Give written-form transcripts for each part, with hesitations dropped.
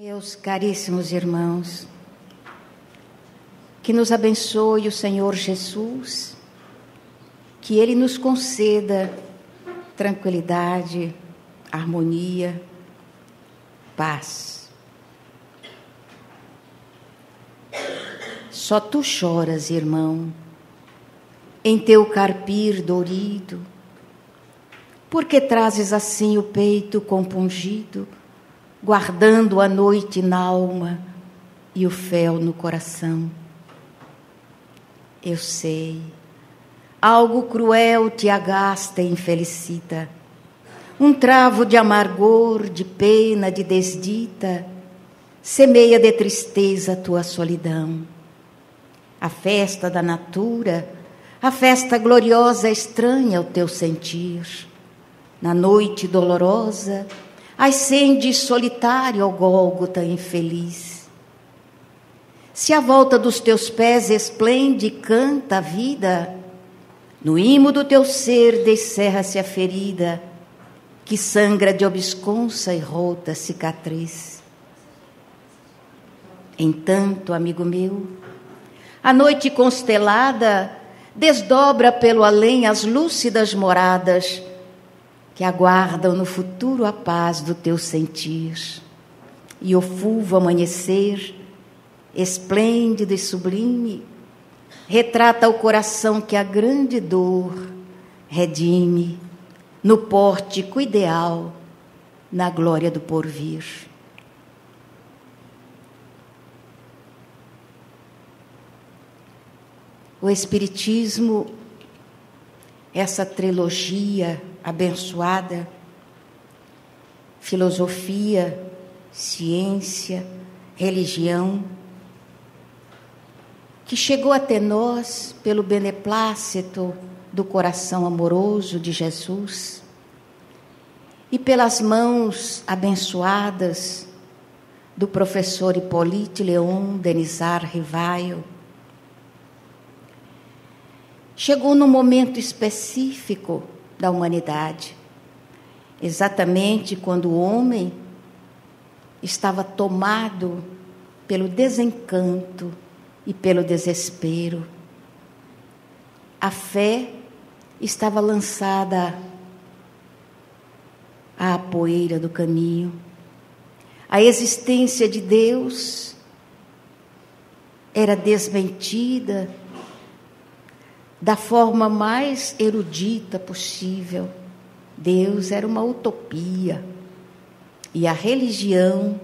Meus caríssimos irmãos, que nos abençoe o Senhor Jesus, que Ele nos conceda tranquilidade, harmonia, paz. Só tu choras, irmão, em teu carpir dorido, porque trazes assim o peito compungido, guardando a noite n'alma e o fel no coração. Eu sei, algo cruel te agasta e infelicita, um travo de amargor, de pena, de desdita, semeia de tristeza a tua solidão. A festa da natura, a festa gloriosa estranha ao teu sentir. Na noite dolorosa, ascende solitário ao Gólgota infeliz. Se à volta dos teus pés esplende e canta a vida, no imo do teu ser descerra-se a ferida, que sangra de obsconsa e rota cicatriz. Entanto, amigo meu, a noite constelada desdobra pelo além as lúcidas moradas que aguardam no futuro a paz do teu sentir. E o fulvo amanhecer, esplêndido e sublime, retrata o coração que a grande dor redime no pórtico ideal, na glória do porvir. O Espiritismo, essa trilogia abençoada, filosofia, ciência, religião, que chegou até nós pelo beneplácito do coração amoroso de Jesus e pelas mãos abençoadas do professor Hippolyte Léon Denisard Rivail, chegou num momento específico da humanidade, exatamente quando o homem estava tomado pelo desencanto e pelo desespero. A fé estava lançada à poeira do caminho. A existência de Deus era desmentida da forma mais erudita possível. Deus era uma utopia. E a religião,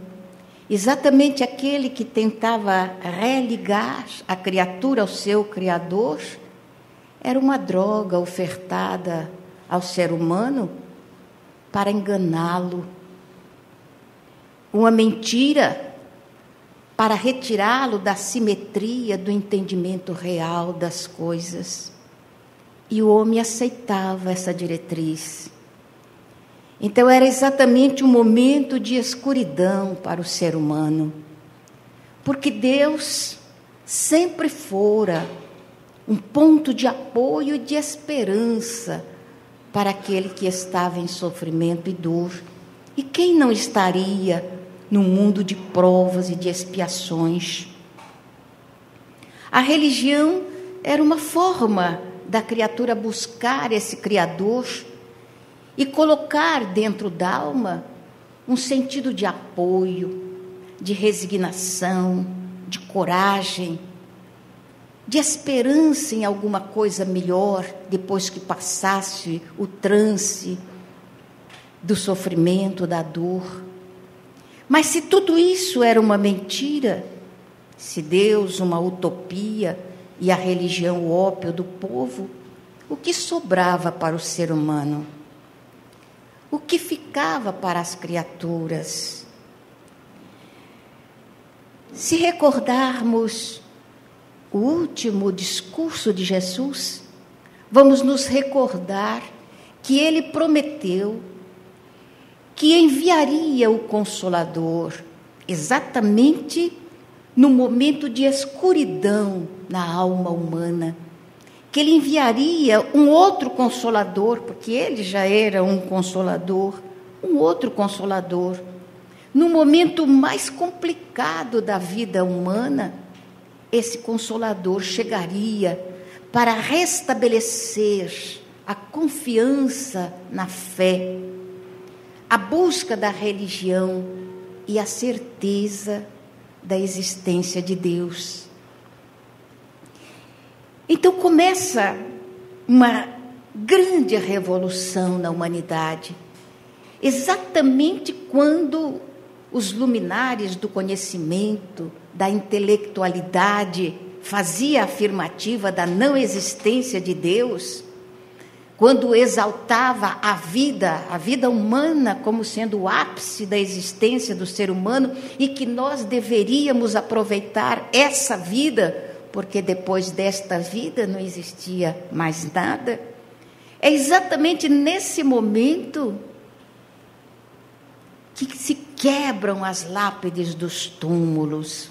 exatamente aquele que tentava religar a criatura ao seu Criador, era uma droga ofertada ao ser humano para enganá-lo. Uma mentira para retirá-lo da simetria do entendimento real das coisas. E o homem aceitava essa diretriz. Então era exatamente um momento de escuridão para o ser humano, porque Deus sempre fora um ponto de apoio e de esperança para aquele que estava em sofrimento e dor. E quem não estaria num mundo de provas e de expiações? A religião era uma forma da criatura buscar esse Criador e colocar dentro da alma um sentido de apoio, de resignação, de coragem, de esperança em alguma coisa melhor depois que passasse o transe do sofrimento, da dor. Mas se tudo isso era uma mentira, se Deus uma utopia e a religião o ópio do povo, o que sobrava para o ser humano? O que ficava para as criaturas? Se recordarmos o último discurso de Jesus, vamos nos recordar que ele prometeu que enviaria o Consolador exatamente no momento de escuridão na alma humana, que ele enviaria um outro Consolador, porque ele já era um Consolador, um outro Consolador, no momento mais complicado da vida humana, esse Consolador chegaria para restabelecer a confiança na fé, a busca da religião e a certeza da existência de Deus. Então começa uma grande revolução na humanidade, exatamente quando os luminares do conhecimento, da intelectualidade, fazia a afirmativa da não existência de Deus, quando exaltava a vida humana como sendo o ápice da existência do ser humano e que nós deveríamos aproveitar essa vida, porque depois desta vida não existia mais nada. É exatamente nesse momento que se quebram as lápides dos túmulos,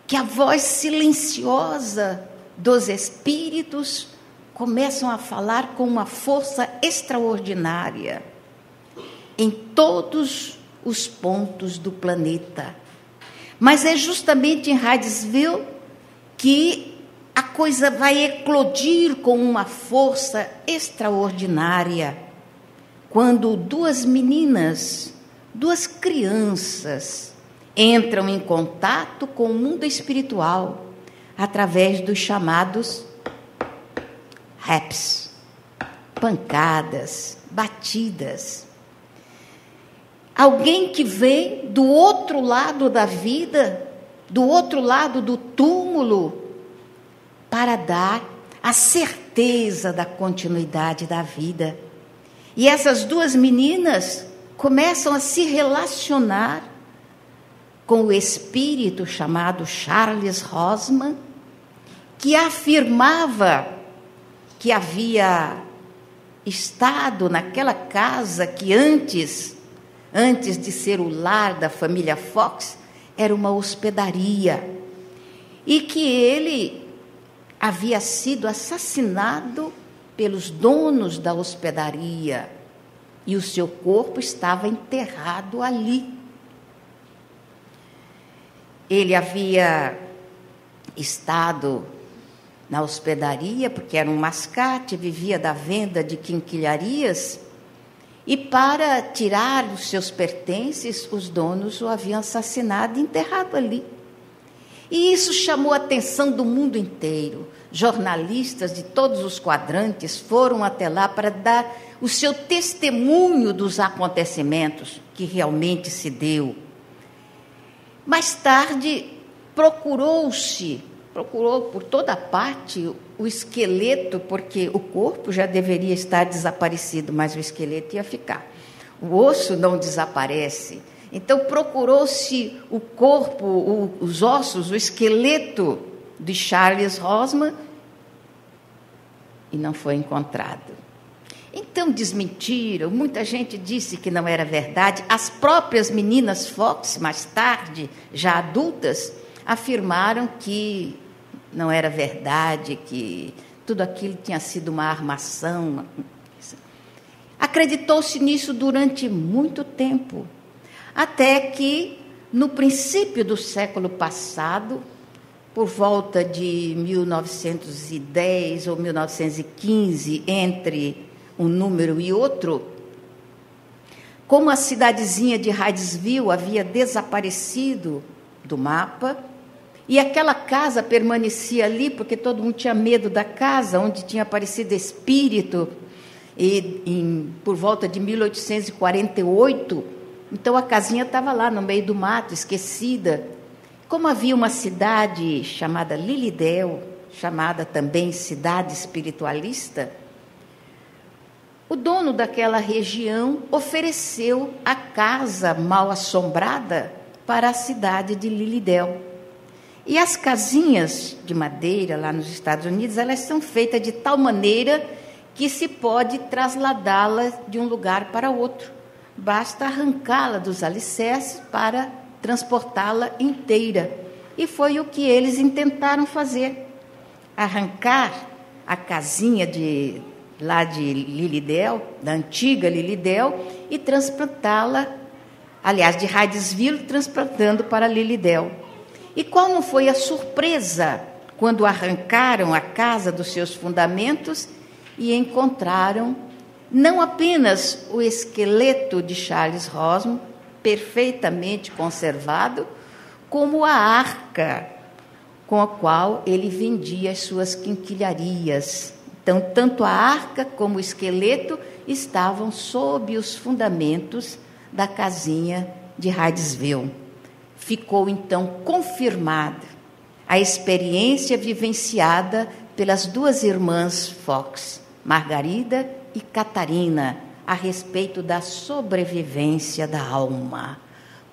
que a voz silenciosa dos espíritos começam a falar com uma força extraordinária em todos os pontos do planeta. Mas é justamente em Hydesville que a coisa vai eclodir com uma força extraordinária, quando duas meninas, duas crianças, entram em contato com o mundo espiritual através dos chamados raps, pancadas, batidas. Alguém que vem do outro lado da vida, do outro lado do túmulo, para dar a certeza da continuidade da vida. E essas duas meninas começam a se relacionar com o espírito chamado Charles Rosman, que afirmava que havia estado naquela casa que antes de ser o lar da família Fox, era uma hospedaria, e que ele havia sido assassinado pelos donos da hospedaria, e o seu corpo estava enterrado ali. Ele havia estado na hospedaria, porque era um mascate, vivia da venda de quinquilharias, e para tirar os seus pertences, os donos o haviam assassinado e enterrado ali. E isso chamou a atenção do mundo inteiro. Jornalistas de todos os quadrantes foram até lá para dar o seu testemunho dos acontecimentos que realmente se deu. Mais tarde, procurou por toda parte o esqueleto, porque o corpo já deveria estar desaparecido, mas o esqueleto ia ficar. O osso não desaparece. Então, procurou-se o corpo, os ossos, o esqueleto de Charles Rosman e não foi encontrado. Então, desmentiram, muita gente disse que não era verdade. As próprias meninas Fox, mais tarde, já adultas, afirmaram que não era verdade, que tudo aquilo tinha sido uma armação. Acreditou-se nisso durante muito tempo, até que, no princípio do século passado, por volta de 1910 ou 1915, entre um número e outro, como a cidadezinha de Hydesville havia desaparecido do mapa, e aquela casa permanecia ali, porque todo mundo tinha medo da casa, onde tinha aparecido espírito, por volta de 1848, então a casinha estava lá no meio do mato, esquecida. Como havia uma cidade chamada Lilydale, chamada também cidade espiritualista, o dono daquela região ofereceu a casa mal assombrada para a cidade de Lilydale. E as casinhas de madeira lá nos Estados Unidos, elas são feitas de tal maneira que se pode trasladá-las de um lugar para outro. Basta arrancá-la dos alicerces para transportá-la inteira. E foi o que eles intentaram fazer. Arrancar a casinha lá de Lilydale, da antiga Lilydale, e transportá-la aliás, de Hydesville, transplantando para Lilydale. E qual não foi a surpresa quando arrancaram a casa dos seus fundamentos e encontraram não apenas o esqueleto de Charles Rosman, perfeitamente conservado, como a arca com a qual ele vendia as suas quinquilharias. Então, tanto a arca como o esqueleto estavam sob os fundamentos da casinha de Hydesville. Ficou, então, confirmada a experiência vivenciada pelas duas irmãs Fox, Margarida e Catarina, a respeito da sobrevivência da alma.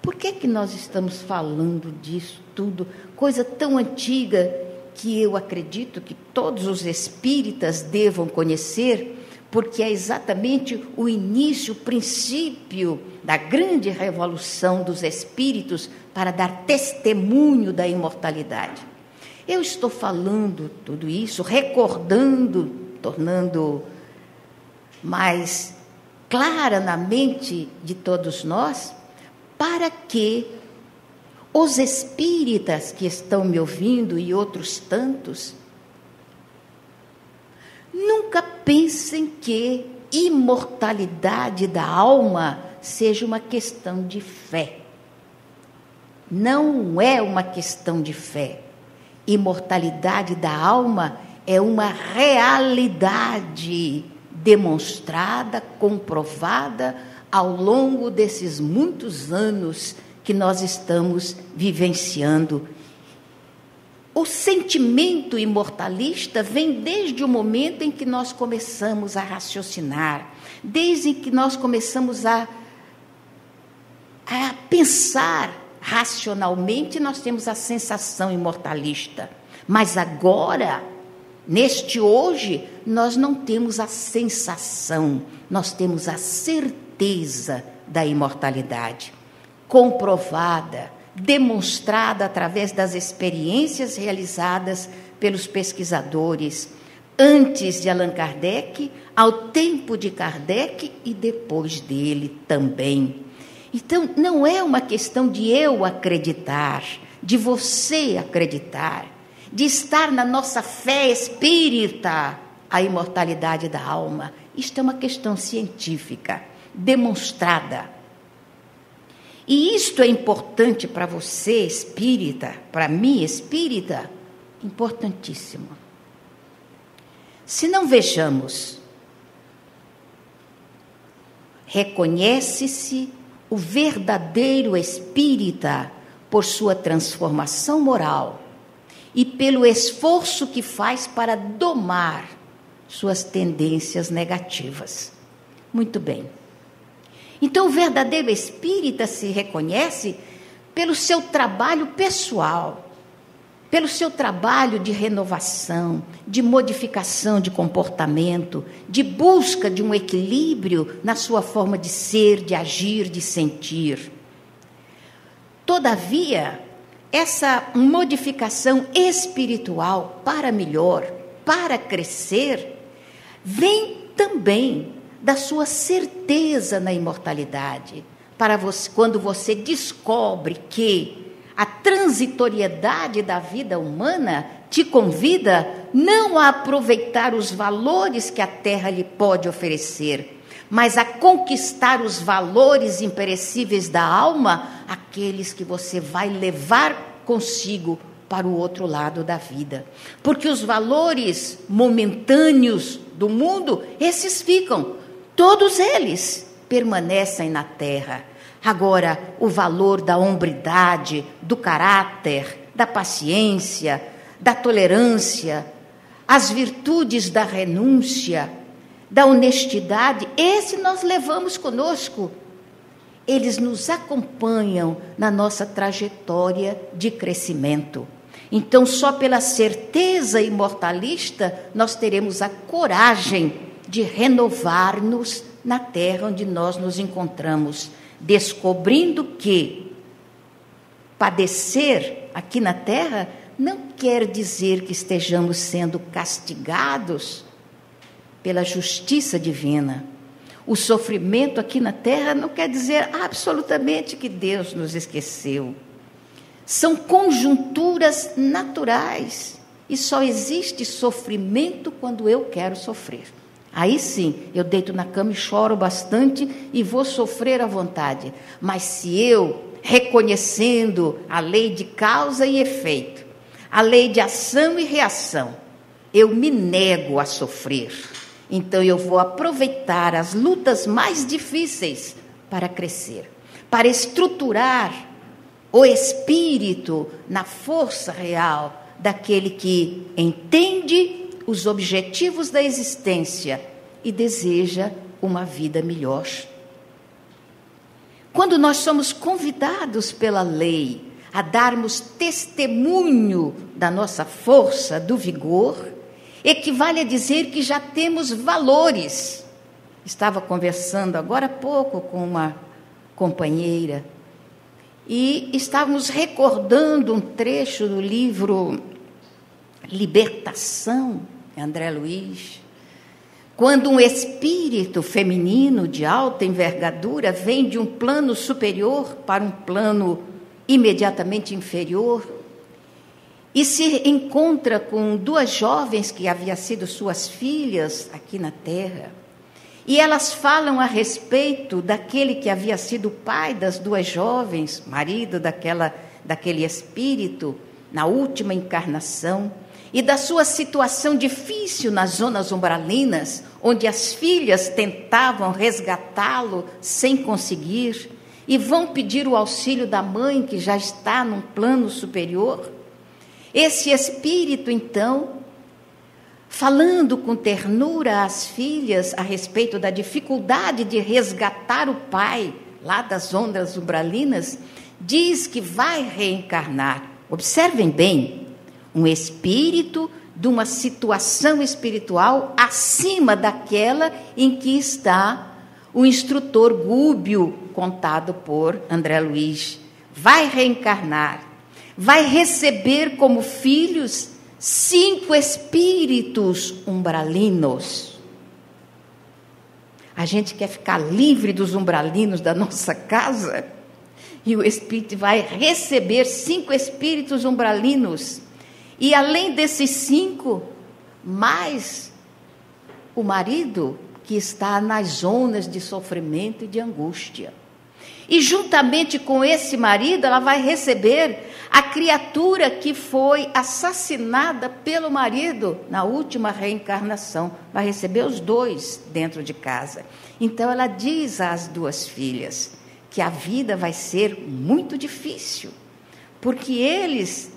Por que nós estamos falando disso tudo? Coisa tão antiga que eu acredito que todos os espíritas devam conhecer, porque é exatamente o início, o princípio da grande revolução dos espíritos para dar testemunho da imortalidade. Eu estou falando tudo isso, recordando, tornando mais clara na mente de todos nós, para que os espíritas que estão me ouvindo e outros tantos nunca pensem que imortalidade da alma seja uma questão de fé. Não é uma questão de fé. Imortalidade da alma é uma realidade demonstrada, comprovada ao longo desses muitos anos que nós estamos vivenciando. O sentimento imortalista vem desde o momento em que nós começamos a raciocinar, desde que nós começamos a pensar racionalmente, nós temos a sensação imortalista. Mas agora, neste hoje, nós não temos a sensação, nós temos a certeza da imortalidade, comprovada, demonstrada através das experiências realizadas pelos pesquisadores, antes de Allan Kardec, ao tempo de Kardec e depois dele também. Então, não é uma questão de eu acreditar, de você acreditar, de estar na nossa fé espírita a imortalidade da alma. Isto é uma questão científica, demonstrada. E isto é importante para você, espírita, para mim, espírita, importantíssimo. Se não vejamos, reconhece-se o verdadeiro espírita por sua transformação moral e pelo esforço que faz para domar suas tendências negativas. Muito bem. Então, o verdadeiro espírita se reconhece pelo seu trabalho pessoal, pelo seu trabalho de renovação, de modificação de comportamento, de busca de um equilíbrio na sua forma de ser, de agir, de sentir. Todavia, essa modificação espiritual para melhor, para crescer, vem também da sua certeza na imortalidade. Para você, quando você descobre que a transitoriedade da vida humana te convida não a aproveitar os valores que a Terra lhe pode oferecer, mas a conquistar os valores imperecíveis da alma, aqueles que você vai levar consigo para o outro lado da vida. Porque os valores momentâneos do mundo, esses ficam, todos eles permanecem na Terra. Agora, o valor da hombridade, do caráter, da paciência, da tolerância, as virtudes da renúncia, da honestidade, esse nós levamos conosco. Eles nos acompanham na nossa trajetória de crescimento. Então, só pela certeza imortalista, nós teremos a coragem de renovar-nos na terra onde nós nos encontramos, descobrindo que padecer aqui na terra não quer dizer que estejamos sendo castigados pela justiça divina. O sofrimento aqui na terra não quer dizer absolutamente que Deus nos esqueceu. São conjunturas naturais. E só existe sofrimento quando eu quero sofrer. Aí sim, eu deito na cama e choro bastante e vou sofrer à vontade. Mas se eu, reconhecendo a lei de causa e efeito, a lei de ação e reação, eu me nego a sofrer, então eu vou aproveitar as lutas mais difíceis para crescer, para estruturar o espírito na força real daquele que entende os objetivos da existência e deseja uma vida melhor. Quando nós somos convidados pela lei a darmos testemunho da nossa força, do vigor, equivale a dizer que já temos valores. Estava conversando agora há pouco com uma companheira e estávamos recordando um trecho do livro Libertação, André Luiz, quando um espírito feminino de alta envergadura vem de um plano superior para um plano imediatamente inferior e se encontra com duas jovens que haviam sido suas filhas aqui na terra, e elas falam a respeito daquele que havia sido pai das duas jovens, marido daquele espírito na última encarnação, e da sua situação difícil nas zonas umbralinas, onde as filhas tentavam resgatá-lo sem conseguir, e vão pedir o auxílio da mãe, que já está num plano superior. Esse espírito, então, falando com ternura às filhas a respeito da dificuldade de resgatar o pai, lá das zonas umbralinas, diz que vai reencarnar. Observem bem, um espírito de uma situação espiritual acima daquela em que está o instrutor Gúbio, contado por André Luiz. Vai reencarnar, vai receber como filhos 5 espíritos umbralinos. A gente quer ficar livre dos umbralinos da nossa casa, e o espírito vai receber 5 espíritos umbralinos. E além desses 5, mais o marido que está nas zonas de sofrimento e de angústia. E juntamente com esse marido, ela vai receber a criatura que foi assassinada pelo marido na última reencarnação. Vai receber os 2 dentro de casa. Então ela diz às 2 filhas que a vida vai ser muito difícil, porque eles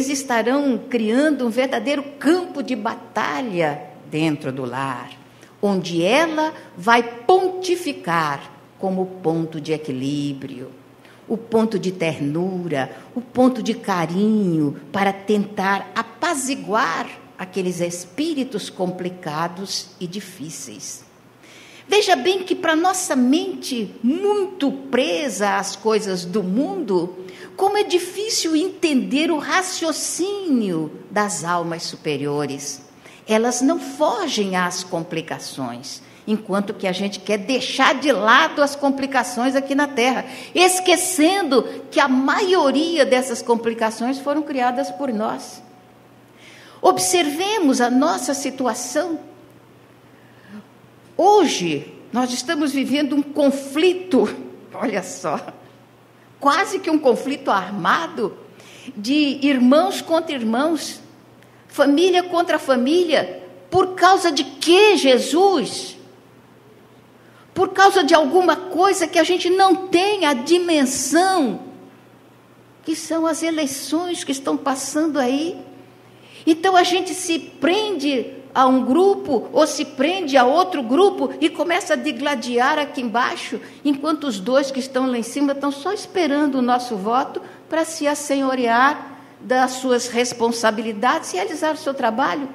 estarão criando um verdadeiro campo de batalha dentro do lar, onde ela vai pontificar como ponto de equilíbrio, o ponto de ternura, o ponto de carinho, para tentar apaziguar aqueles espíritos complicados e difíceis. Veja bem que para nossa mente muito presa às coisas do mundo, como é difícil entender o raciocínio das almas superiores. Elas não fogem às complicações, enquanto que a gente quer deixar de lado as complicações aqui na Terra, esquecendo que a maioria dessas complicações foram criadas por nós. Observemos a nossa situação. Hoje, nós estamos vivendo um conflito, olha só, quase que um conflito armado, de irmãos contra irmãos, família contra família. Por causa de quê, Jesus? Por causa de alguma coisa que a gente não tem a dimensão, que são as eleições que estão passando aí. Então a gente se prende a um grupo, ou se prende a outro grupo e começa a digladiar aqui embaixo, enquanto os 2 que estão lá em cima estão só esperando o nosso voto para se assenhorear das suas responsabilidades e realizar o seu trabalho.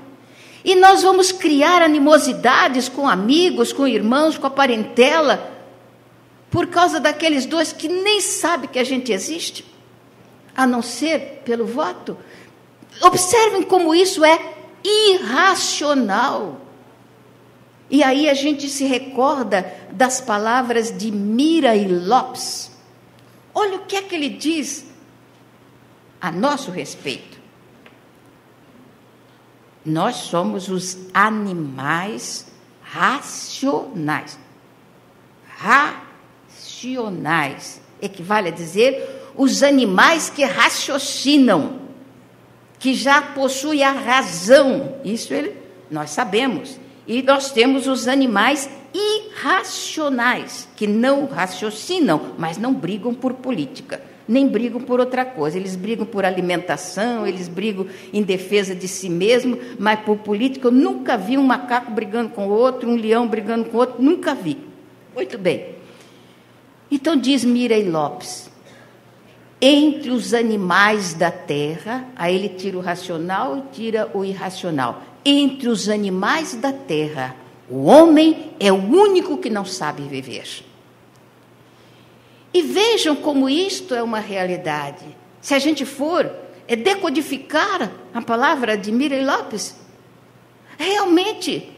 E nós vamos criar animosidades com amigos, com irmãos, com a parentela, por causa daqueles 2 que nem sabem que a gente existe, a não ser pelo voto. Observem como isso é irracional. E aí a gente se recorda das palavras de Mira e Lopes. Olha o que é que ele diz a nosso respeito. Nós somos os animais racionais. Racionais equivale a dizer os animais que raciocinam, que já possuem a razão. Isso nós sabemos. E nós temos os animais irracionais, que não raciocinam, mas não brigam por política, nem brigam por outra coisa. Eles brigam por alimentação, eles brigam em defesa de si mesmo, mas por política eu nunca vi um macaco brigando com o outro, um leão brigando com o outro, nunca vi. Muito bem. Então diz Mirei Lopes, entre os animais da terra, aí ele tira o racional e tira o irracional. Entre os animais da terra, o homem é o único que não sabe viver. E vejam como isto é uma realidade. Se a gente for decodificar a palavra de Mirei Lopes, realmente,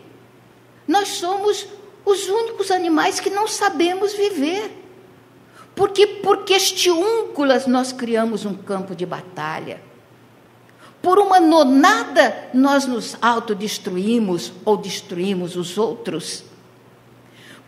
nós somos os únicos animais que não sabemos viver. Porque por questiúnculas nós criamos um campo de batalha. Por uma nonada nós nos autodestruímos ou destruímos os outros.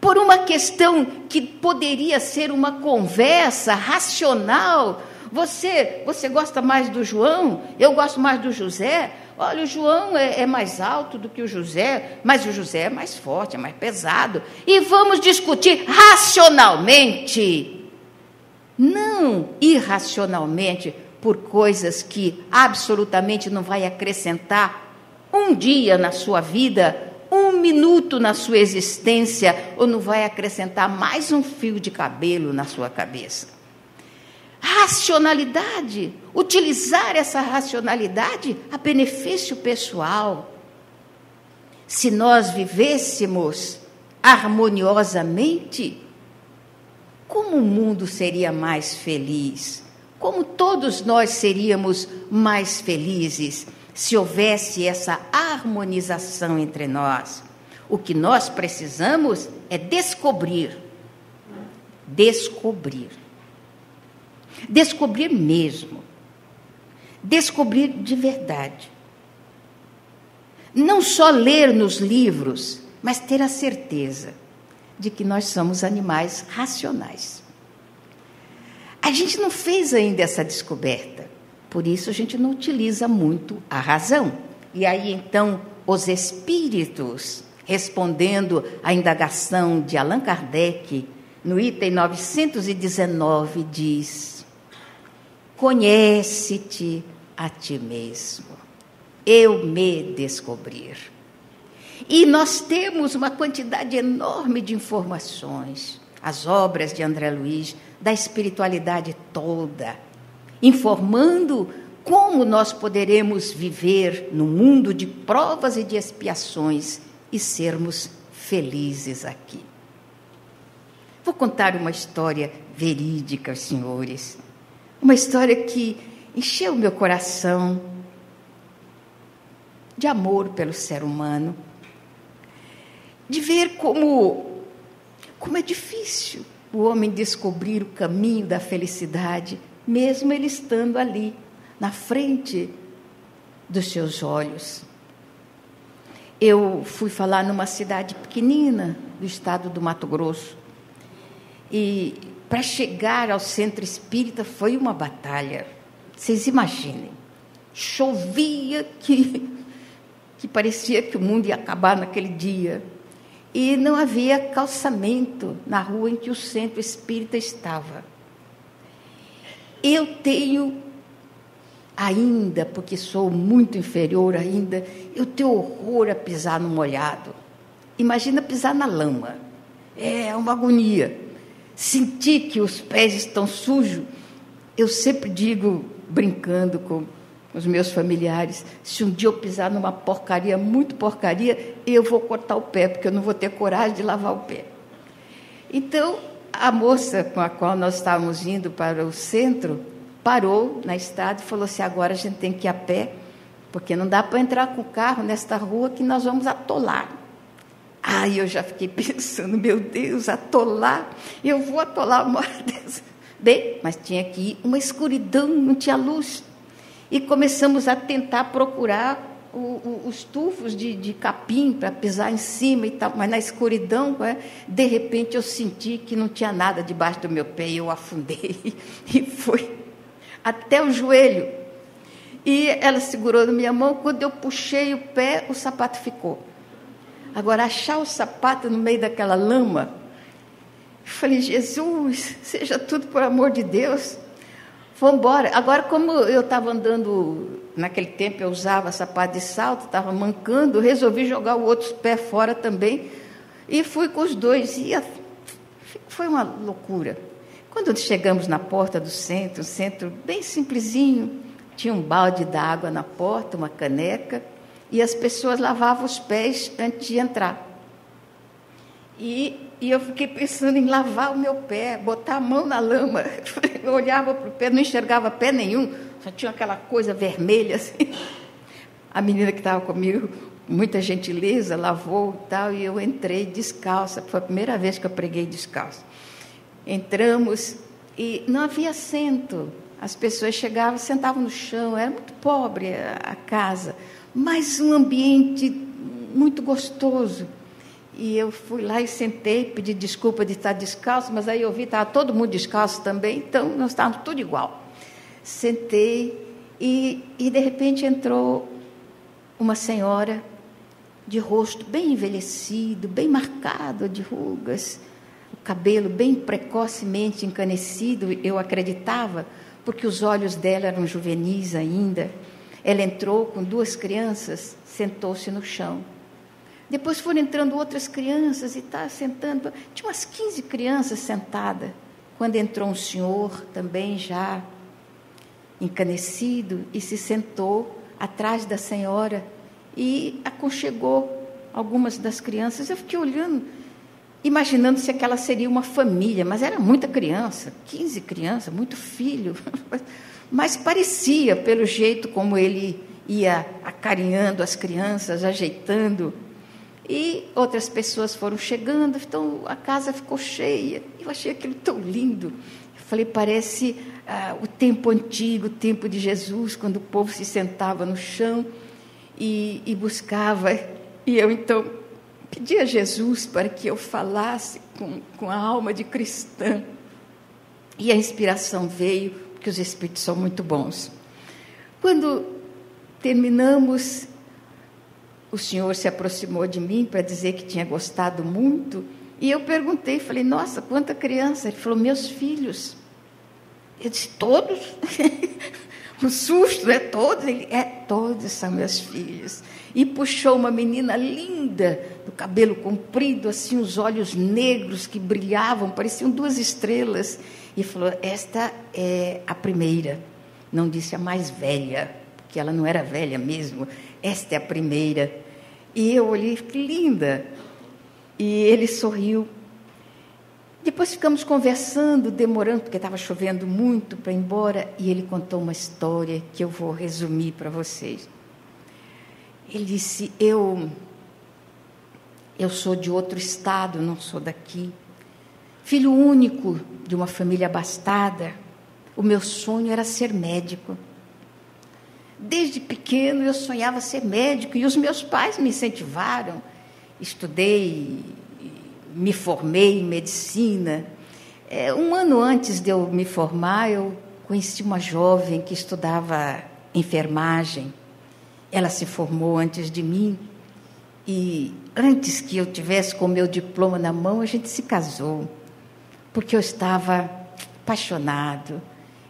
Por uma questão que poderia ser uma conversa racional. Você gosta mais do João? Eu gosto mais do José. Olha, o João é mais alto do que o José, mas o José é mais forte, é mais pesado. E vamos discutir racionalmente, não irracionalmente, por coisas que absolutamente não vai acrescentar um dia na sua vida, um minuto na sua existência, ou não vai acrescentar mais um fio de cabelo na sua cabeça. Racionalidade, utilizar essa racionalidade a benefício pessoal. Se nós vivêssemos harmoniosamente, como o mundo seria mais feliz? Como todos nós seríamos mais felizes se houvesse essa harmonização entre nós? O que nós precisamos é descobrir mesmo, descobrir de verdade. Não só ler nos livros, mas ter a certeza de que nós somos animais racionais. A gente não fez ainda essa descoberta, por isso a gente não utiliza muito a razão. E aí, então, os espíritos, respondendo à indagação de Allan Kardec, no item 919, diz: conhece-te a ti mesmo, eu me descobrir. E nós temos uma quantidade enorme de informações, as obras de André Luiz, da espiritualidade toda, informando como nós poderemos viver no mundo de provas e de expiações e sermos felizes aqui. Vou contar uma história verídica aos senhores, uma história que encheu meu coração de amor pelo ser humano, de ver como é difícil o homem descobrir o caminho da felicidade, mesmo ele estando ali, na frente dos seus olhos. Eu fui falar numa cidade pequenina do estado do Mato Grosso, e para chegar ao centro espírita foi uma batalha. Vocês imaginem, chovia que parecia que o mundo ia acabar naquele dia. E não havia calçamento na rua em que o centro espírita estava. Eu tenho ainda, porque sou muito inferior ainda, eu tenho horror a pisar no molhado. Imagina pisar na lama. É uma agonia. Sentir que os pés estão sujos. Eu sempre digo, brincando com os meus familiares, se um dia eu pisar numa porcaria, muito porcaria, eu vou cortar o pé, porque eu não vou ter coragem de lavar o pé. Então, a moça com a qual nós estávamos indo para o centro, parou na estrada e falou assim: agora a gente tem que ir a pé, porque não dá para entrar com o carro nesta rua que nós vamos atolar. Aí eu já fiquei pensando, meu Deus, atolar, eu vou atolar uma hora dessa. Bem, mas tinha aqui uma escuridão, não tinha luz. E começamos a tentar procurar os tufos de capim para pisar em cima e tal, mas na escuridão, de repente eu senti que não tinha nada debaixo do meu pé e eu afundei e foi até o joelho. E ela segurou na minha mão, quando eu puxei o pé, o sapato ficou. Agora, achar o sapato no meio daquela lama, eu falei, Jesus, seja tudo por amor de Deus. Vamos embora. Agora, como eu estava andando, naquele tempo eu usava sapato de salto, estava mancando, resolvi jogar o outro pé fora também, e fui com os dois, e foi uma loucura. Quando chegamos na porta do centro, um centro bem simplesinho, tinha um balde d'água na porta, uma caneca, e as pessoas lavavam os pés antes de entrar. E eu fiquei pensando em lavar o meu pé, botar a mão na lama. Eu olhava para o pé, não enxergava pé nenhum, só tinha aquela coisa vermelha assim. A menina que estava comigo, muita gentileza, lavou e tal, e eu entrei descalça. Foi a primeira vez que eu preguei descalça. Entramos e não havia assento. As pessoas chegavam, sentavam no chão, era muito pobre a casa, mas um ambiente muito gostoso. E eu fui lá e sentei, pedi desculpa de estar descalço, mas aí eu vi que estava todo mundo descalço também, então nós estávamos tudo igual. Sentei e de repente entrou uma senhora de rosto bem envelhecido, bem marcado de rugas, o cabelo bem precocemente encanecido, eu acreditava, porque os olhos dela eram juvenis ainda. Ela entrou com 2 crianças, sentou-se no chão. Depois foram entrando outras crianças e está sentando. Tinha umas 15 crianças sentadas. Quando entrou um senhor, também já encanecido, e se sentou atrás da senhora e aconchegou algumas das crianças. Eu fiquei olhando, imaginando se aquela seria uma família, mas era muita criança, 15 crianças, muito filho. Mas parecia, pelo jeito como ele ia acarinhando as crianças, ajeitando. E outras pessoas foram chegando, então a casa ficou cheia. Eu achei aquilo tão lindo. Eu falei, parece o tempo antigo, o tempo de Jesus, quando o povo se sentava no chão e buscava. E eu, então, pedi a Jesus para que eu falasse com a alma de cristã. E a inspiração veio, porque os Espíritos são muito bons. Quando terminamos, o senhor se aproximou de mim para dizer que tinha gostado muito, e eu perguntei, falei, nossa, quanta criança? Ele falou, meus filhos. Eu disse, todos? Um susto, é todos? Ele, todos são meus filhos. E puxou uma menina linda, do cabelo comprido, assim, os olhos negros que brilhavam, pareciam 2 estrelas, e falou, esta é a primeira. Não disse a mais velha, porque ela não era velha mesmo, esta é a primeira. E eu olhei, que linda. E ele sorriu. Depois ficamos conversando, demorando, porque estava chovendo muito para ir embora, e ele contou uma história que eu vou resumir para vocês. Ele disse, eu sou de outro estado, não sou daqui. Filho único de uma família abastada, o meu sonho era ser médico. Desde pequeno eu sonhava ser médico e os meus pais me incentivaram. Estudei, me formei em medicina. Um ano antes de eu me formar, eu conheci uma jovem que estudava enfermagem. Ela se formou antes de mim e antes que eu tivesse com o meu diploma na mão, a gente se casou, porque eu estava apaixonado.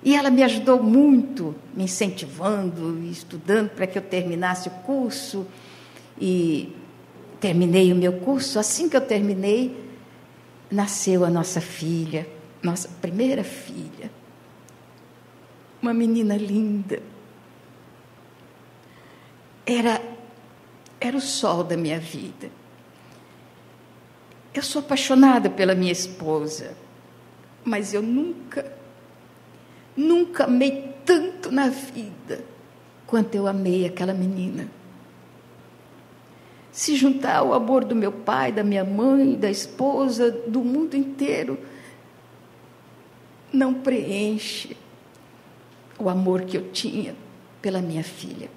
E ela me ajudou muito, me incentivando, estudando para que eu terminasse o curso. E terminei o meu curso. Assim que eu terminei, nasceu a nossa filha, nossa primeira filha. Uma menina linda. Era o sol da minha vida. Eu sou apaixonada pela minha esposa, mas eu nunca amei tanto na vida quanto eu amei aquela menina. se juntar ao amor do meu pai, da minha mãe, da esposa, do mundo inteiro, não preenche o amor que eu tinha pela minha filha.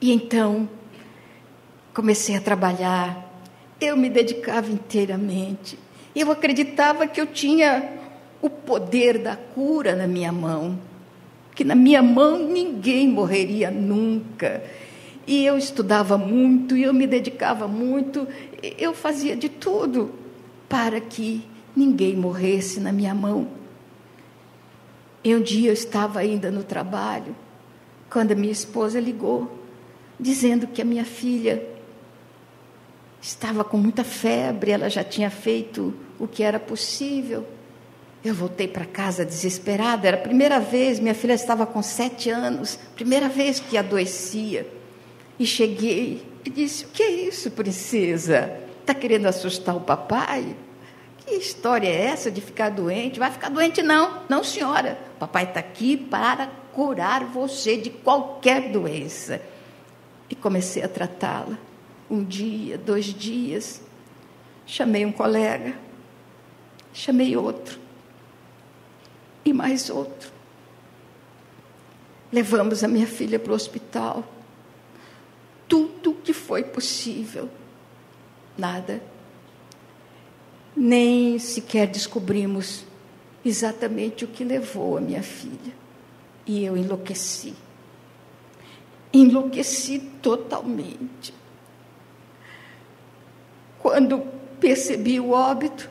E então, comecei a trabalhar, eu me dedicava inteiramente, eu acreditava que eu tinha o poder da cura na minha mão, que na minha mão ninguém morreria nunca. E eu estudava muito, e eu me dedicava muito, eu fazia de tudo para que ninguém morresse na minha mão. E um dia eu estava ainda no trabalho, quando a minha esposa ligou, dizendo que a minha filha estava com muita febre, ela já tinha feito o que era possível. Eu voltei para casa desesperada, era a primeira vez, minha filha estava com 7 anos, primeira vez que adoecia. E cheguei e disse: o que é isso, princesa? Está querendo assustar o papai? Que história é essa de ficar doente? Vai ficar doente não, não senhora. O papai está aqui para curar você de qualquer doença. E comecei a tratá-la. 1 dia, 2 dias. Chamei um colega, chamei outro. E mais outro. Levamos a minha filha para o hospital. Tudo que foi possível. Nada. Nem sequer descobrimos exatamente o que levou a minha filha. E eu enlouqueci. Enlouqueci totalmente. Quando percebi o óbito,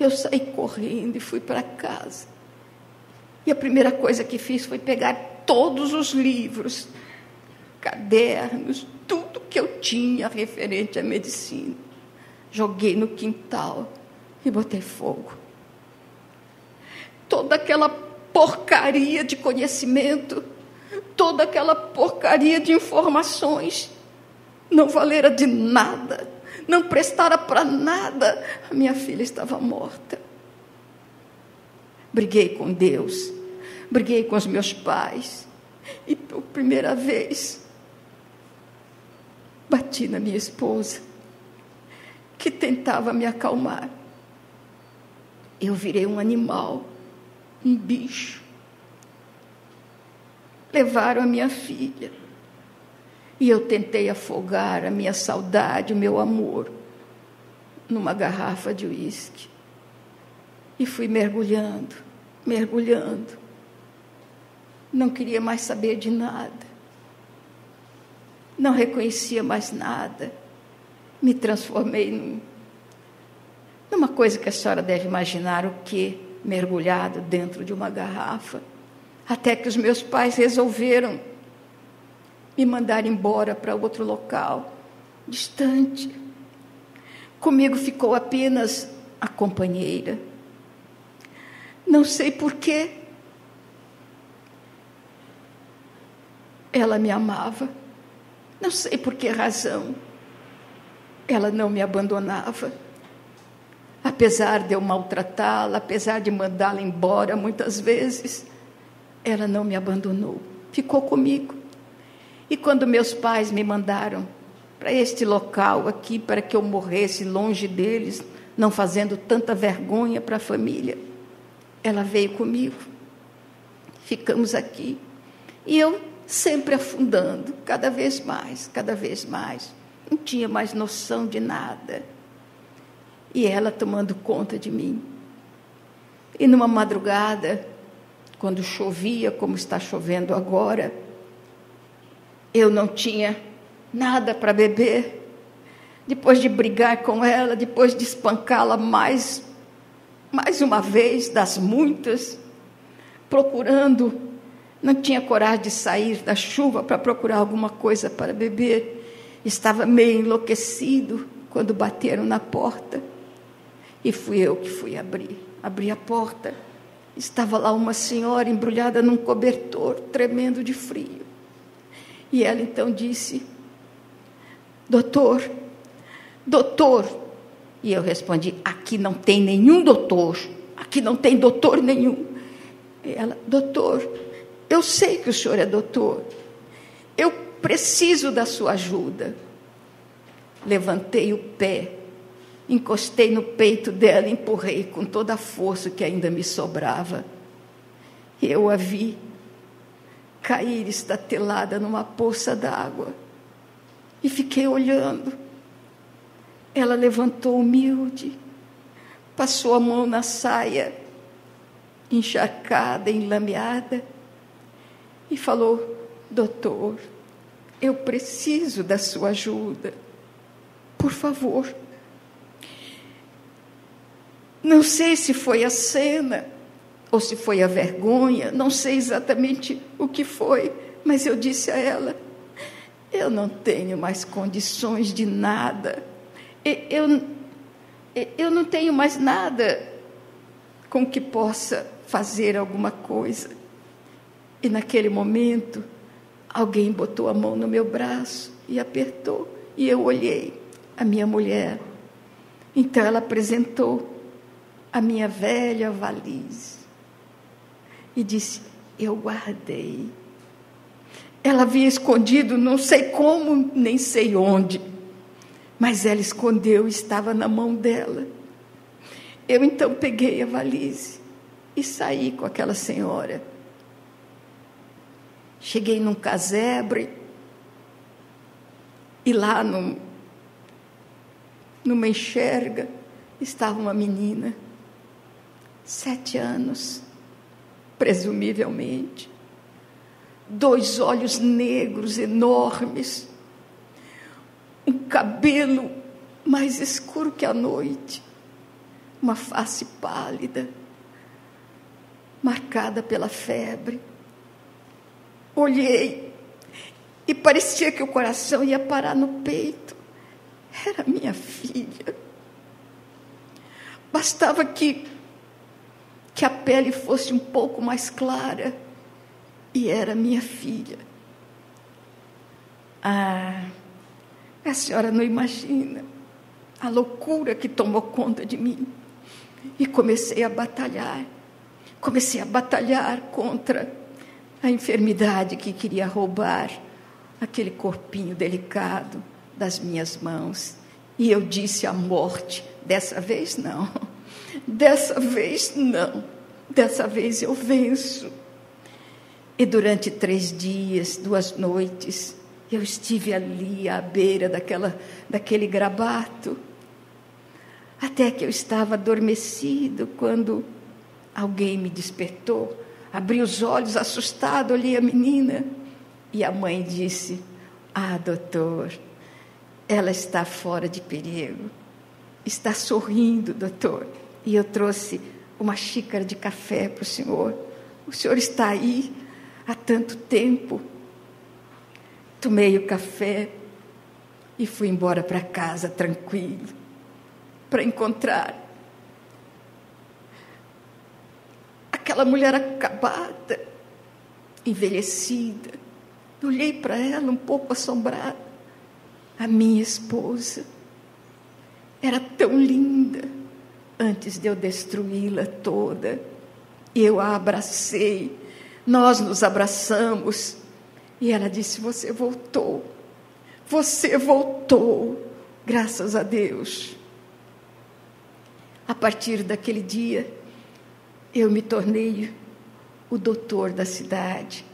eu saí correndo e fui para casa. E a primeira coisa que fiz foi pegar todos os livros, cadernos, tudo que eu tinha referente à medicina. Joguei no quintal e botei fogo. Toda aquela porcaria de conhecimento, toda aquela porcaria de informações, não valera de nada, não prestara para nada. A minha filha estava morta. Briguei com Deus, briguei com os meus pais, e por primeira vez, bati na minha esposa, que tentava me acalmar. Eu virei um animal, um bicho. Levaram a minha filha. E eu tentei afogar a minha saudade, o meu amor, numa garrafa de uísque. E fui mergulhando, mergulhando. Não queria mais saber de nada. Não reconhecia mais nada. Me transformei numa coisa que a senhora deve imaginar o quê? Mergulhado dentro de uma garrafa. Até que os meus pais resolveram me mandar embora para outro local, distante. Comigo ficou apenas a companheira. Não sei por quê. Ela me amava. Não sei por que razão. Ela não me abandonava. Apesar de eu maltratá-la, apesar de mandá-la embora muitas vezes, ela não me abandonou. Ficou comigo. E quando meus pais me mandaram para este local aqui, para que eu morresse longe deles, não fazendo tanta vergonha para a família, ela veio comigo. Ficamos aqui. E eu sempre afundando, cada vez mais, cada vez mais. Não tinha mais noção de nada. E ela tomando conta de mim. E numa madrugada, quando chovia, como está chovendo agora, eu não tinha nada para beber. Depois de brigar com ela, depois de espancá-la mais uma vez, das muitas, procurando, não tinha coragem de sair da chuva para procurar alguma coisa para beber. Estava meio enlouquecido quando bateram na porta. E fui eu que fui abri a porta. Estava lá uma senhora embrulhada num cobertor, tremendo de frio. E ela então disse: doutor. E eu respondi: aqui não tem nenhum doutor, aqui não tem doutor nenhum. E ela: doutor, eu sei que o senhor é doutor, eu preciso da sua ajuda. Levantei o pé, encostei no peito dela e empurrei com toda a força que ainda me sobrava. E eu a vi cair estatelada numa poça d'água. E fiquei olhando. Ela levantou humilde, passou a mão na saia, encharcada, enlameada, e falou: doutor, eu preciso da sua ajuda. Por favor. Não sei se foi a cena, ou se foi a vergonha, não sei exatamente o que foi, mas eu disse a ela: eu não tenho mais condições de nada, eu não tenho mais nada com que possa fazer alguma coisa. E naquele momento, alguém botou a mão no meu braço e apertou, e eu olhei a minha mulher. Então ela apresentou a minha velha valise e disse: eu guardei. Ela havia escondido, não sei como, nem sei onde, mas ela escondeu, estava na mão dela. Eu então peguei a valise e saí com aquela senhora. Cheguei num casebre e lá numa enxerga estava uma menina, 7 anos, presumivelmente, 2 olhos negros enormes, um cabelo mais escuro que a noite, uma face pálida, marcada pela febre. Olhei e parecia que o coração ia parar no peito. Era minha filha. Bastava que a pele fosse um pouco mais clara e era minha filha. A senhora não imagina a loucura que tomou conta de mim. E comecei a batalhar contra a enfermidade que queria roubar aquele corpinho delicado das minhas mãos. E eu disse à morte: dessa vez não, dessa vez não, dessa vez eu venço. E durante 3 dias, 2 noites, eu estive ali à beira daquele grabato, até que eu estava adormecido, quando alguém me despertou. Abri os olhos, assustado, olhei a menina, e a mãe disse: doutor, ela está fora de perigo, está sorrindo, doutor, e eu trouxe uma xícara de café para o senhor está aí há tanto tempo. Tomei o café e fui embora para casa tranquilo, para encontrar aquela mulher acabada, envelhecida. Olhei para ela um pouco assombrada. A minha esposa era tão linda antes de eu destruí-la toda. Eu a abracei, nós nos abraçamos, e ela disse: você voltou, graças a Deus. A partir daquele dia, eu me tornei o doutor da cidade,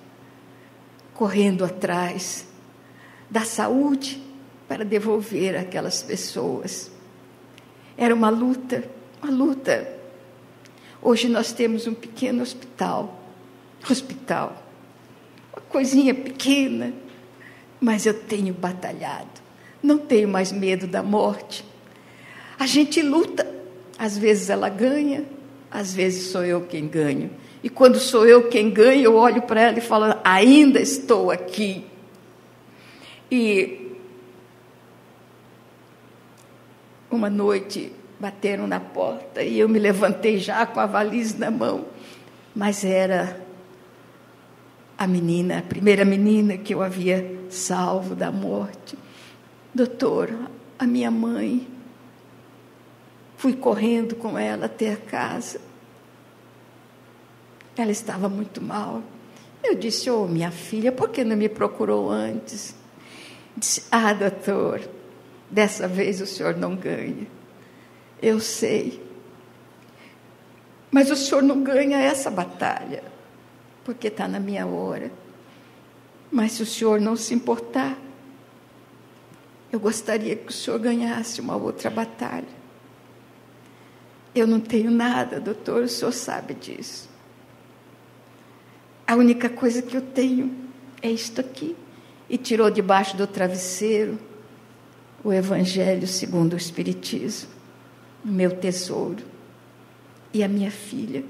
correndo atrás da saúde para devolver aquelas pessoas. Era uma luta. Hoje nós temos um pequeno hospital, uma coisinha pequena, mas eu tenho batalhado, não tenho mais medo da morte. A gente luta, às vezes ela ganha, às vezes sou eu quem ganho. E quando sou eu quem ganho, eu olho para ela e falo: ainda estou aqui. E uma noite bateram na porta e eu me levantei já com a valise na mão, mas era a primeira menina que eu havia salvo da morte. Doutor, a minha mãe. Fui correndo com ela até a casa. Ela estava muito mal Eu disse: "Oh, minha filha, por que não me procurou antes?" Disse: "Ah, doutor, dessa vez o senhor não ganha. Eu sei. Mas o senhor não ganha essa batalha, porque está na minha hora. Mas se o senhor não se importar, eu gostaria que o senhor ganhasse uma outra batalha. Eu não tenho nada, doutor, o senhor sabe disso. A única coisa que eu tenho é isto aqui." E tirou debaixo do travesseiro o Evangelho segundo o Espiritismo, o meu tesouro, e a minha filha,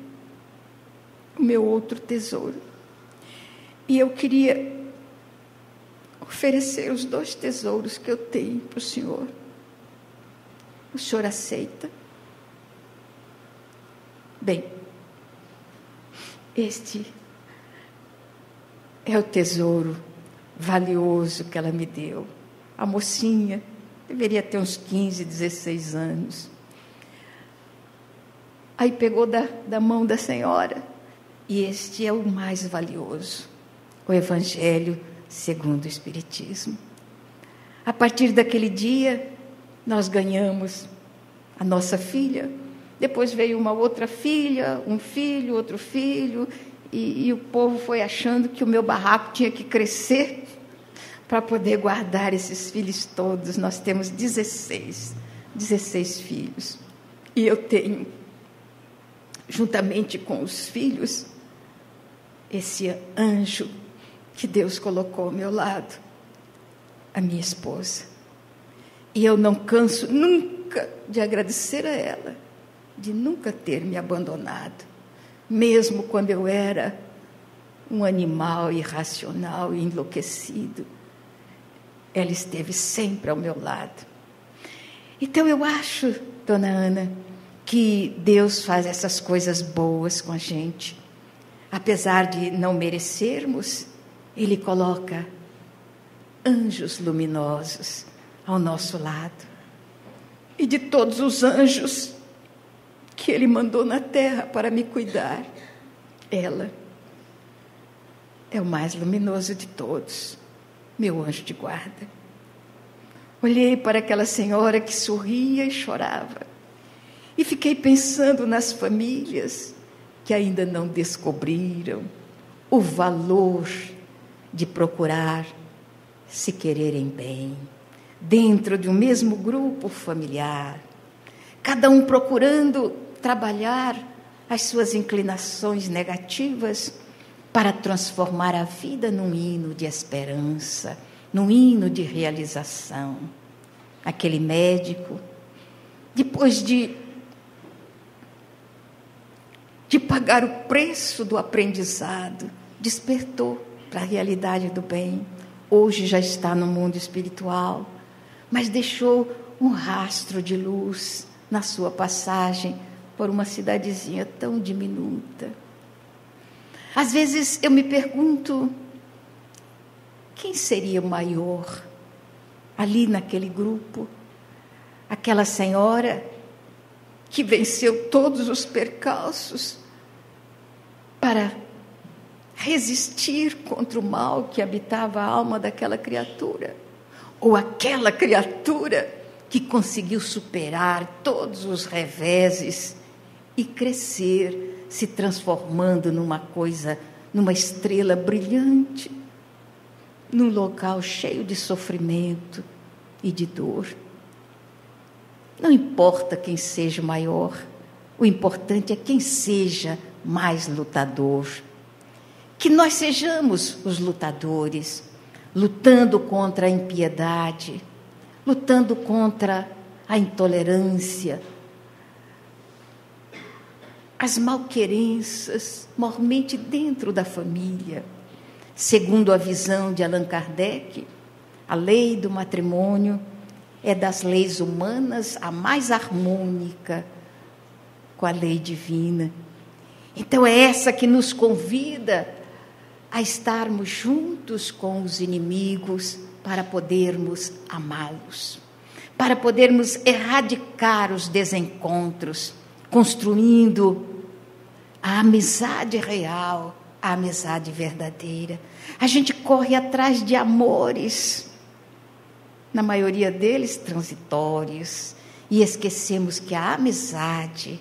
o meu outro tesouro. E eu queria oferecer os 2 tesouros que eu tenho para o senhor. O senhor aceita? Bem, este é o tesouro valioso que ela me deu. A mocinha deveria ter uns 15, 16 anos. Aí pegou da mão da senhora, e este é o mais valioso, o Evangelho segundo o Espiritismo. A partir daquele dia, nós ganhamos a nossa filha. Depois veio uma outra filha, um filho, outro filho, e o povo foi achando que o meu barraco tinha que crescer para poder guardar esses filhos todos. Nós temos 16 filhos. E eu tenho, juntamente com os filhos, esse anjo que Deus colocou ao meu lado, a minha esposa. E eu não canso nunca de agradecer a ela, de nunca ter me abandonado, mesmo quando eu era um animal irracional e enlouquecido. Ela esteve sempre ao meu lado. Então eu acho, dona Ana, que Deus faz essas coisas boas com a gente. Apesar de não merecermos, Ele coloca anjos luminosos ao nosso lado. E de todos os anjos que Ele mandou na terra para me cuidar, ela é o mais luminoso de todos, meu anjo de guarda. Olhei para aquela senhora que sorria e chorava, e fiquei pensando nas famílias que ainda não descobriram o valor de procurar se quererem bem, dentro de um mesmo grupo familiar, cada um procurando trabalhar as suas inclinações negativas para transformar a vida num hino de esperança, num hino de realização. Aquele médico, depois de pagar o preço do aprendizado, despertou para a realidade do bem. Hoje já está no mundo espiritual, mas deixou um rastro de luz na sua passagem por uma cidadezinha tão diminuta. Às vezes eu me pergunto, quem seria o maior ali naquele grupo? Aquela senhora que venceu todos os percalços para resistir contra o mal que habitava a alma daquela criatura? Ou aquela criatura que conseguiu superar todos os reveses e crescer, se transformando numa estrela brilhante, num local cheio de sofrimento e de dor? Não importa quem seja maior, o importante é quem seja mais lutador. Que nós sejamos os lutadores, lutando contra a impiedade, lutando contra a intolerância, as malquerenças, mormente dentro da família. Segundo a visão de Allan Kardec, a lei do matrimônio é das leis humanas a mais harmônica com a lei divina. Então é essa que nos convida a estarmos juntos com os inimigos para podermos amá-los, para podermos erradicar os desencontros, construindo a amizade real, a a amizade verdadeira. A gente corre atrás de amores, na maioria deles transitórios, e esquecemos que a amizade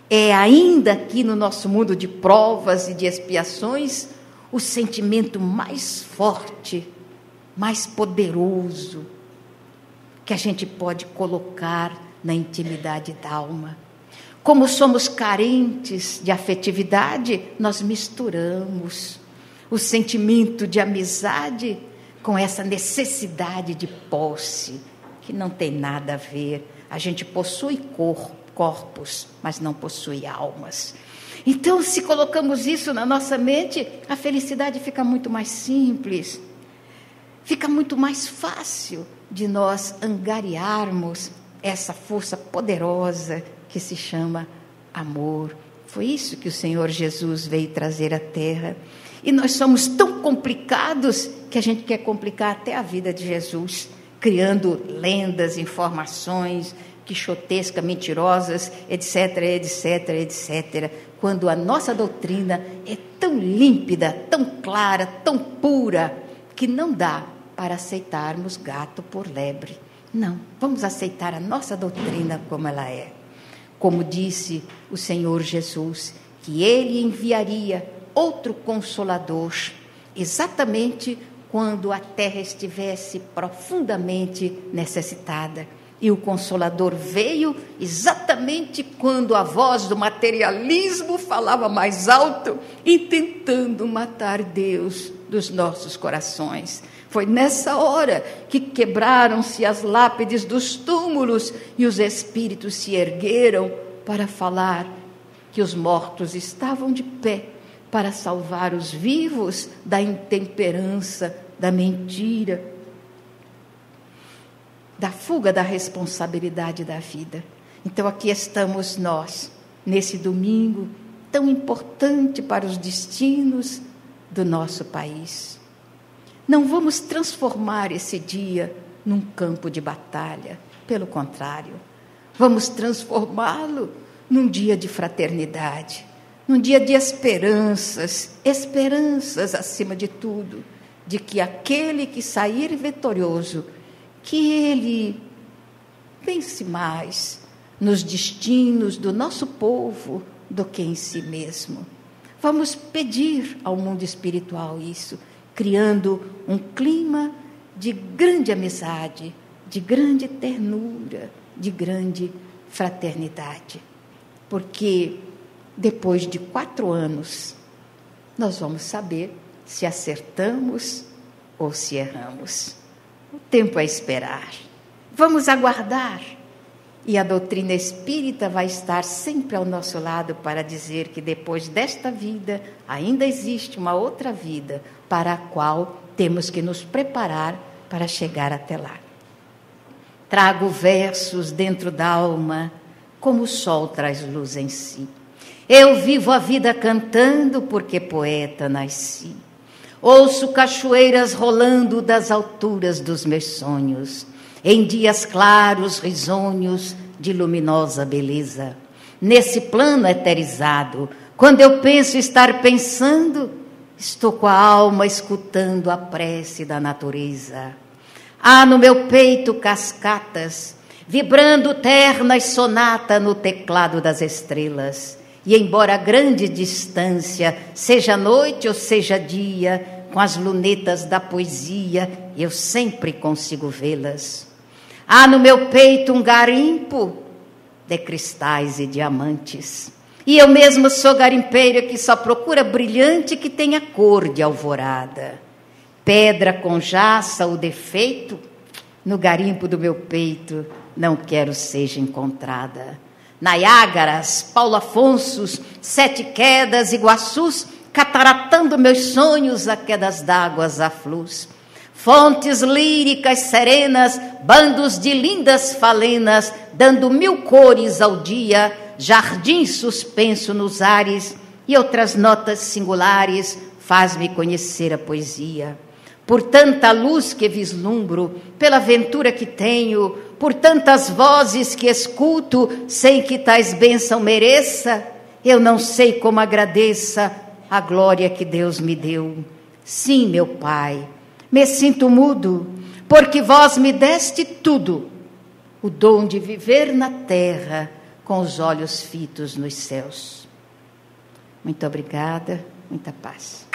é, ainda aqui no nosso mundo de provas e de expiações, o sentimento mais forte, mais poderoso que a gente pode colocar na intimidade da alma. Como somos carentes de afetividade, nós misturamos o sentimento de amizade com essa necessidade de posse, que não tem nada a ver. A gente possui corpos, mas não possui almas. Então, se colocamos isso na nossa mente, a felicidade fica muito mais simples, fica muito mais fácil de nós angariarmos essa força poderosa que se chama amor. Foi isso que o Senhor Jesus veio trazer à Terra. E nós somos tão complicados que a gente quer complicar até a vida de Jesus, criando lendas, informações quixotescas, mentirosas, etc, etc, etc. Quando a nossa doutrina é tão límpida, tão clara, tão pura, que não dá para aceitarmos gato por lebre. Não, vamos aceitar a nossa doutrina como ela é. Como disse o Senhor Jesus, que Ele enviaria outro Consolador, exatamente quando a terra estivesse profundamente necessitada. E o Consolador veio exatamente quando a voz do materialismo falava mais alto e tentando matar Deus dos nossos corações. Foi nessa hora que quebraram-se as lápides dos túmulos e os espíritos se ergueram para falar que os mortos estavam de pé para salvar os vivos da intemperança, da mentira, da fuga da responsabilidade da vida. Então aqui estamos nós, nesse domingo tão importante para os destinos do nosso país. Não vamos transformar esse dia num campo de batalha, pelo contrário, vamos transformá-lo num dia de fraternidade, num dia de esperanças acima de tudo, de que aquele que sair vitorioso, que ele pense mais nos destinos do nosso povo do que em si mesmo. Vamos pedir ao mundo espiritual isso, criando um clima de grande amizade, de grande ternura, de grande fraternidade. Porque depois de 4 anos, nós vamos saber se acertamos ou se erramos. O tempo é esperar. Vamos aguardar. E a doutrina espírita vai estar sempre ao nosso lado para dizer que depois desta vida ainda existe uma outra vida para a qual temos que nos preparar para chegar até lá. Trago versos dentro da alma, como o sol traz luz em si. Eu vivo a vida cantando porque poeta nasci. Ouço cachoeiras rolando das alturas dos meus sonhos, em dias claros, risonhos, de luminosa beleza. Nesse plano eterizado, quando eu penso estar pensando, estou com a alma escutando a prece da natureza. Há no meu peito cascatas, vibrando ternas sonata no teclado das estrelas. E embora a grande distância, seja noite ou seja dia, com as lunetas da poesia, eu sempre consigo vê-las. Há no meu peito um garimpo de cristais e diamantes. E eu mesmo sou garimpeira que só procura brilhante que tenha cor de alvorada. Pedra com jaça ou defeito, no garimpo do meu peito não quero seja encontrada. Niágaras, Paulo Afonsos, Sete Quedas, Iguaçus, cataratando meus sonhos a quedas d'águas aflus. Fontes líricas serenas, bandos de lindas falenas, dando 1000 cores ao dia, jardim suspenso nos ares e outras notas singulares, faz-me conhecer a poesia. Por tanta luz que vislumbro, pela ventura que tenho, por tantas vozes que escuto, sem que tais bênção mereça, eu não sei como agradeça a glória que Deus me deu. Sim, meu Pai, me sinto mudo, porque vós me deste tudo, o dom de viver na terra, com os olhos fitos nos céus. Muito obrigada, muita paz.